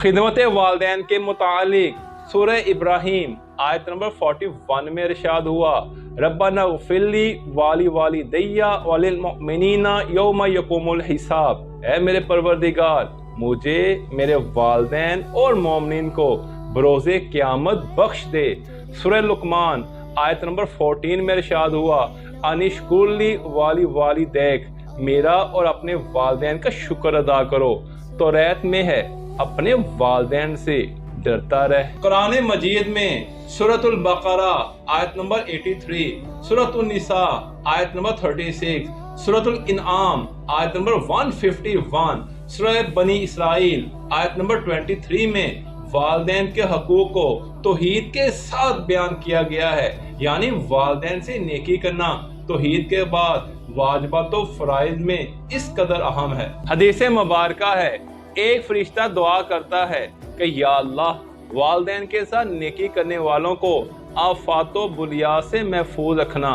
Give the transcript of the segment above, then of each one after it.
खिदमत वालदैन के मुतालिक सूरह इब्राहीम आयत नंबर 41 में इरशाद हुआ, रब्बना ग़फ़िरली वाली वालिदैया वलिल मुअमिनीना यौम यक़ूमुल हिसाब। ऐ मेरे परवरदिगार, मुझे, मेरे वालदैन और मोमिनीन को बरोज़े क़यामत बख्श दे। सूरह लुक़मान आयत नंबर 14 में इरशाद हुआ, अनिश्कुरली वाली वालिदैक, मेरा और अपने वालदैन का शुक्र अदा करो। तौरात में है, अपने वालदैन से डरता रह। कुरान मजीद में सूरतुल बकरा आयत नंबर 83, सूरतुन निसा आयत नंबर 36, सूरतुल इनआम आयत नंबर 151, सूरह बनी इसराइल आयत नंबर 23 में वालदैन के हकूक को तौहीद के साथ बयान किया गया है, यानी वालदैन से नेकी करना तौहीद के बाद वाजिबात व फराइज में इस कदर अहम है। हदीस मुबारका है, एक फरिश्ता दुआ करता है कि या अल्लाह, वालदैन के साथ नेकी करने वालों को आफात व बुलियात से महफूज रखना।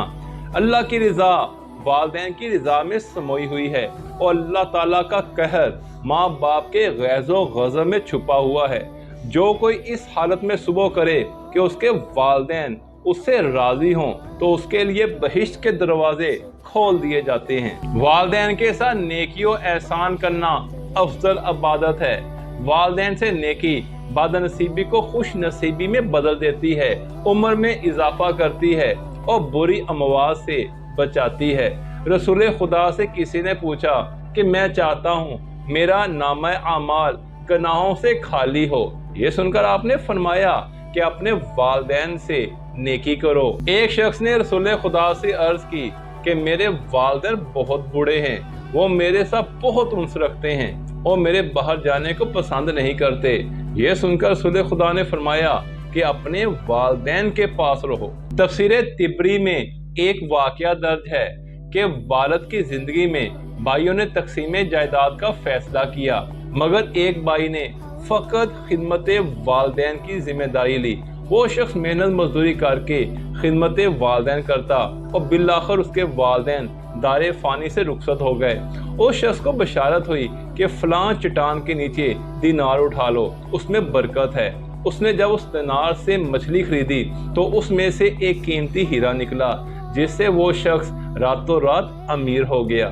अल्लाह की रज़ा वालदैन की रज़ा में समोई हुई है और अल्लाह ताला का कहर माँ बाप के ग़ैज़ व ग़ज़ब में छुपा हुआ है। जो कोई इस हालत में सुबह करे कि उसके वालदैन उससे राज़ी हों तो उसके लिए बहिश्त के दरवाजे खोल दिए जाते हैं। वालदैन के साथ नेकी और एहसान करना अफजल इबादत है। वालदैन से नेकी बदनसीबी को खुश नसीबी में बदल देती है, उम्र में इजाफा करती है और बुरी अमवाज से बचाती है। रसूल खुदा से किसी ने पूछा कि मैं चाहता हूँ मेरा नामा आमाल गुनाहों से खाली हो। ये सुनकर आपने फरमाया कि अपने वालदैन से नेकी करो। एक शख्स ने रसूल खुदा से अर्ज की कि मेरे वालदैन बहुत बूढ़े हैं, वो मेरे साथ बहुत उन्स रखते हैं और मेरे बाहर जाने को पसंद नहीं करते। ये सुनकर रसूल खुदा ने फरमाया कि अपने वालदैन के पास रहो। तफसीर तिबरी में एक वाकया दर्ज है कि वालिद की जिंदगी में भाइयों ने तकसीम जायदाद का फैसला किया, मगर एक भाई ने फकत खिदमत वालदैन की जिम्मेदारी ली। वो शख्स मेहनत मजदूरी करके खिदमत वालदैन करता और बिलाखिर उसके वालदैन दारे फानी से रुखसत हो गए। उस शख्स को बशारत हुई कि फलां चट्टान के नीचे दीनार उठा लो, उसमें बरकत है। उसने जब उस दीनार से मछली खरीदी तो उसमें से एक कीमती हीरा निकला, जिससे वो शख्स रातों रात अमीर हो गया।